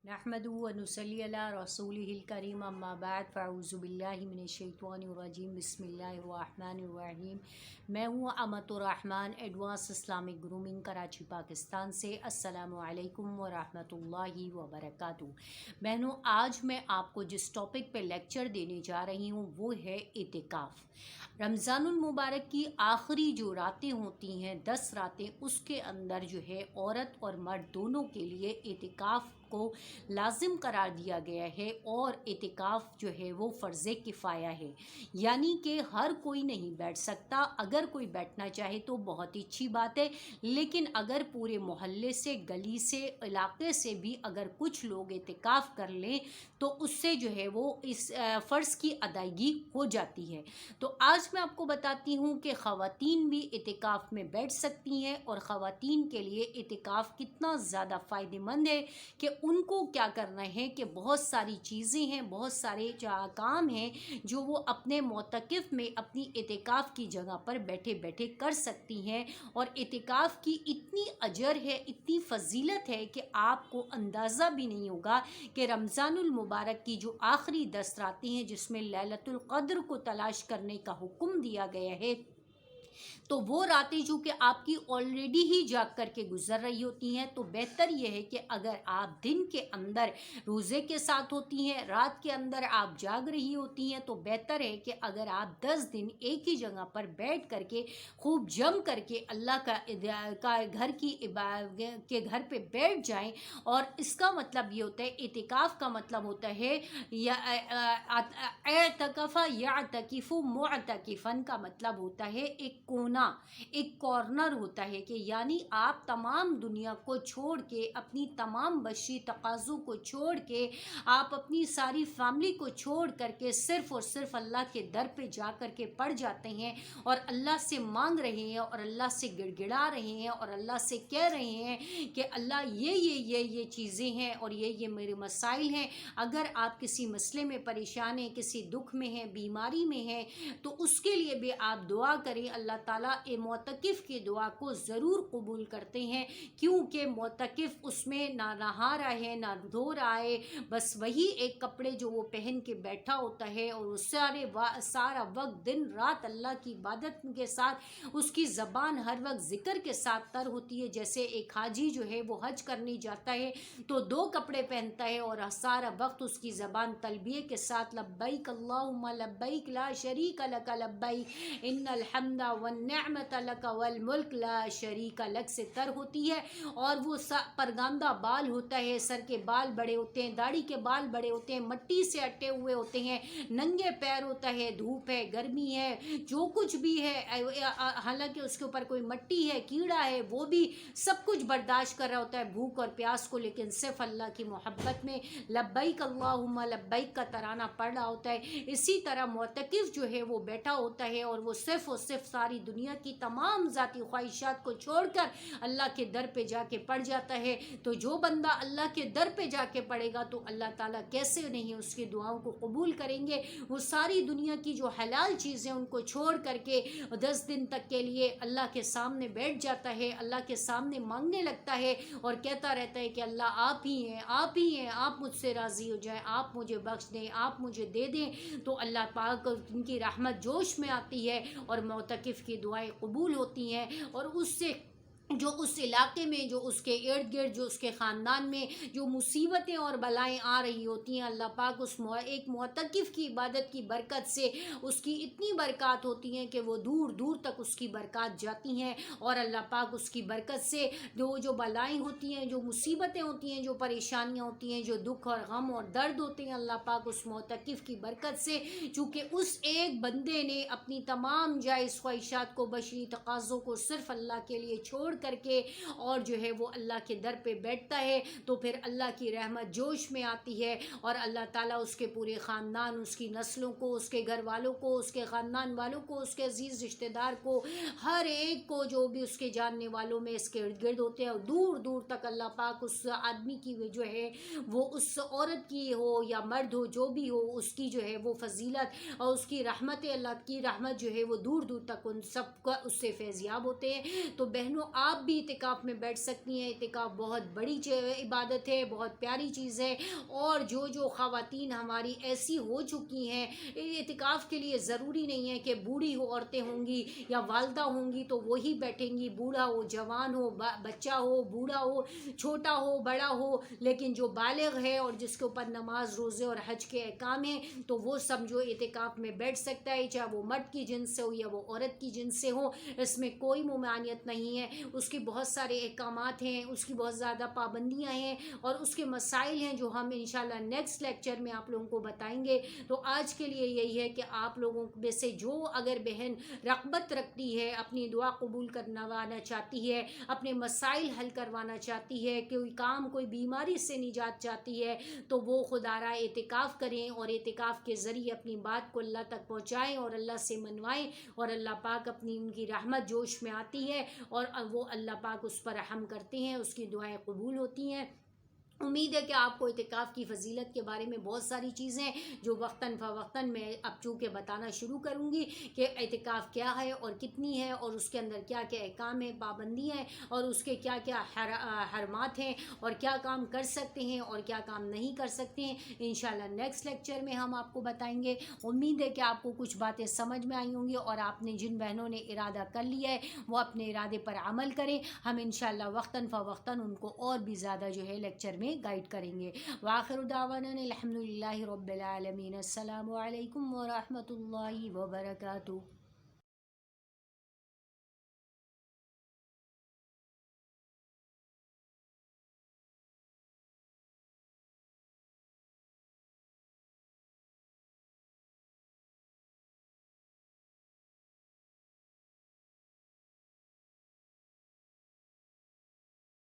नहमदुहु व नुसल्ली अला रसूलिहिल करीम अम्मा बाद फ़अऊज़ु बिल्लाहि मिनश्शैतानिर्रजीम बिस्मिल्लाहिर्रहमानिर्रहीम। मैं हूँ Amaturrahman advance Islamic grooming Karachi Pakistan से। अस्सलामु अलैकुम व रहमतुल्लाहि व बरकातुहू। बहनों, आज मैं आपको जिस टॉपिक पे लेक्चर देने जा रही हूँ वो है इतिकाफ़। रमज़ानुल मुबारक की आखिरी जो रातें होती हैं 10 रातें, उसके अंदर जो है औरत और मर्द दोनों के लिए इतिकाफ़ को लाजिम करार दिया गया है और इतिकाफ़ जो है वो फ़र्ज़ किफ़ाया है, यानी कि हर कोई नहीं बैठ सकता। अगर कोई बैठना चाहे तो बहुत ही अच्छी बात है, लेकिन अगर पूरे मोहल्ले से, गली से, इलाके से भी अगर कुछ लोग इतिकाफ़ कर लें तो उससे जो है वो इस फ़र्ज़ की अदायगी हो जाती है। तो आज मैं आपको बताती हूँ कि ख़वातीन भी इतिकाफ़ में बैठ सकती हैं और ख़वातीन के लिए इतिकाफ़ कितना ज़्यादा फ़ायदेमंद है कि उनको क्या करना है कि बहुत सारी चीज़ें हैं, बहुत सारे काम हैं जो वो अपने मोतकिफ़ में अपनी इतिकाफ़ की जगह पर बैठे बैठे कर सकती हैं। और इतिकाफ़ की इतनी अजर है, इतनी फ़जीलत है कि आपको अंदाज़ा भी नहीं होगा कि रमज़ानुल मुबारक की जो आखिरी 10 रातें हैं जिसमें लैलतुल क़द्र को तलाश करने का हुक्म दिया गया है, तो वो रातें जो कि आपकी ऑलरेडी ही जाग करके गुजर रही होती हैं, तो बेहतर ये है कि अगर आप दिन के अंदर रोज़े के साथ होती हैं, रात के अंदर आप जाग रही होती हैं, तो बेहतर है कि अगर आप 10 दिन एक ही जगह पर बैठ करके खूब जम करके अल्लाह का घर के घर पे बैठ जाएं। और इसका मतलब ये होता है, इतिकाफ़ का मतलब होता है या एतकफ़ा यातकिफ़ु मुअतकिफ़न का मतलब होता है एक कोना, एक कॉर्नर होता है कि यानी आप तमाम दुनिया को छोड़ के, अपनी तमाम बशी तकाज़ों को छोड़ के, आप अपनी सारी फैमिली को छोड़ करके सिर्फ़ और सिर्फ अल्लाह के दर पे जा कर के पड़ जाते हैं और अल्लाह से मांग रहे हैं और अल्लाह से गिड़गिड़ा रहे हैं और अल्लाह से कह रहे हैं कि अल्लाह ये चीज़ें हैं और ये मेरे मसाइल हैं। अगर आप किसी मसले में परेशान हैं, किसी दुख में हैं, बीमारी में हैं, तो उसके लिए भी आप दुआ करें। अल्लाह ताला मोतकिफ़ की दुआ को ज़रूर कबूल करते हैं, क्योंकि मोतकिफ़ उसमें ना नहा रहा है ना धो रहा है, बस वही एक कपड़े जो वो पहन के बैठा होता है और उस सारा वक्त दिन रात अल्लाह की इबादत के साथ उसकी ज़बान हर वक्त ज़िक्र के साथ तर होती है। जैसे एक हाजी जो है वो हज करने जाता है तो 2 कपड़े पहनता है और सारा वक्त उसकी ज़बान तलबिये के साथ लब्बैक अल्लाहुम्मा लब्बैक ला शरीक लक लब्बैक इन्नल हम्दा वन निअमत लक वल मुल्क ला शरीक लक से तर होती है। और वो परगांदा बाल होता है, सर के बाल बड़े होते हैं, दाढ़ी के बाल बड़े होते हैं, मट्टी से अटे हुए होते हैं, नंगे पैर होता है, धूप है, गर्मी है, जो कुछ भी है, हालांकि उसके ऊपर कोई मट्टी है, कीड़ा है, वो भी सब कुछ बर्दाश्त कर रहा होता है, भूख और प्यास को, लेकिन सिर्फ अल्लाह की मोहब्बत में लब्बैक अल्लाहुम्मा लब्बैक का तराना पढ़ रहा होता है। इसी तरह मोतकिफ़ जो है वो बैठा होता है और वो सिर्फ और सिर्फ सारी दुनिया की तमाम ज़ाती ख्वाहिशात को छोड़कर अल्लाह के दर पे जाके पड़ जाता है। तो जो बंदा अल्लाह के दर पे जाके पड़ेगा तो अल्लाह ताला कैसे नहीं उसकी दुआओं को कबूल करेंगे। वो सारी दुनिया की जो हलाल चीज़ें उनको छोड़ करके 10 दिन तक के लिए अल्लाह के सामने बैठ जाता है, अल्लाह के सामने मांगने लगता है और कहता रहता है कि अल्लाह आप ही हैं, आप ही हैं, आप मुझसे राज़ी हो जाएं, आप मुझे बख्श दें, आप मुझे दे दें। तो अल्लाह पाक उनकी रहमत जोश में आती है और मोतकिफ़ की दुआएं कबूल होती हैं। और उससे जो उस इलाके में, जो उसके इर्द गिर्द, जो उसके ख़ानदान में जो मुसीबतें और बलाएं आ रही होती हैं, अल्लाह पाक उस एक मोतकिफ़ की इबादत की बरकत से उसकी इतनी बरकत होती हैं कि वो दूर दूर तक उसकी बरकत जाती हैं। और अल्लाह पाक उसकी बरकत से जो बलाएं होती हैं, जो मुसीबतें होती हैं, जो परेशानियाँ होती हैं, जो दुख और गम और दर्द होते हैं, अल्लाह पाक उस मोतकिफ़ की बरकत से, चूँकि उस एक बंदे ने अपनी तमाम जायज़ ख्वाहिशात को, बशरी तकाज़ों को सिर्फ़ अल्लाह के लिए छोड़ करके और जो है वो अल्लाह के दर पे बैठता है, तो फिर अल्लाह की रहमत जोश में आती है और अल्लाह ताला उसके पूरे ख़ानदान, उसकी नस्लों को, उसके घर वालों को, उसके ख़ानदान वालों को, उसके अजीज़ रिश्तेदार को, हर एक को, जो भी उसके जानने वालों में इसके इर्द गिर्द होते हैं, और दूर दूर तक अल्लाह पाक उस आदमी की जो है वो, उस औरत की हो या मर्द हो, जो भी हो, उसकी जो है वो फजीलत और उसकी रहमत, अल्लाह की रहमत जो है वो दूर दूर तक उन सब का उससे फैज़याब होते हैं। तो बहनों, آپ بھی اعتکاف میں بیٹھ سکتی ہیں۔ اعتکاف بہت بڑی عبادت ہے، بہت پیاری چیز ہے، اور جو خواتین ہماری ایسی ہو چکی ہیں، اعتکاف کے لیے ضروری نہیں ہے کہ بوڑھی عورتیں ہوں گی یا والدہ ہوں گی تو وہی بیٹھیں گی، بوڑھا ہو، جوان ہو، بچہ ہو، بوڑھا ہو، چھوٹا ہو، بڑا ہو، لیکن جو بالغ ہے اور جس کے اوپر نماز، روزے اور حج کے احکام ہیں تو وہ سمجھو اعتکاف میں بیٹھ سکتا ہے، چاہے وہ مرد کی جنس سے ہو یا وہ عورت کی جنس سے ہو، اس میں کوئی ممانعت نہیں ہے۔ اس کی بہت سارے احکامات ہیں، اس کی بہت زیادہ پابندیاں ہیں، اور اس کے مسائل ہیں جو ہم انشاءاللہ نیکسٹ لیکچر میں آپ لوگوں کو بتائیں گے۔ تو آج کے لیے یہی ہے کہ آپ لوگوں میں سے جو اگر بہن رغبت رکھتی ہے، اپنی دعا قبول کروانا چاہتی ہے، اپنے مسائل حل کروانا چاہتی ہے، کوئی کام، کوئی بیماری سے نجات چاہتی ہے، تو وہ خدارہ اعتکاف کریں اور اعتکاف کے ذریعے اپنی بات کو اللہ تک پہنچائیں اور اللہ سے منوائیں، اور اللہ پاک اپنی ان کی رحمت جوش میں آتی ہے، اور وہ اللہ پاک اس پر رحم کرتے ہیں، اس کی دعائیں قبول ہوتی ہیں۔ امید ہے کہ آپ کو اعتکاف کی فضیلت کے بارے میں بہت ساری چیزیں جو وقتاً فوقتاً میں اب چونکہ بتانا شروع کروں گی کہ اعتکاف کیا ہے اور کتنی ہے، اور اس کے اندر کیا کیا احکام ہیں، پابندیاں ہیں، اور اس کے کیا کیا حرمات ہیں، اور کیا کام کر سکتے ہیں اور کیا کام نہیں کر سکتے ہیں، انشاءاللہ نیکسٹ لیکچر میں ہم آپ کو بتائیں گے۔ امید ہے کہ آپ کو کچھ باتیں سمجھ میں آئی ہوں گی، اور آپ نے جن بہنوں نے ارادہ کر لیا ہے وہ اپنے ارادے پر عمل کریں۔ ہم انشاءاللہ وقتاً فوقتاً ان کو اور بھی زیادہ جو ہے لیکچر میں گائیڈ کریں گے۔ وآخر دعوانا الحمدللہ رب العالمین۔ السلام علیکم ورحمۃ اللہ وبرکاتہ۔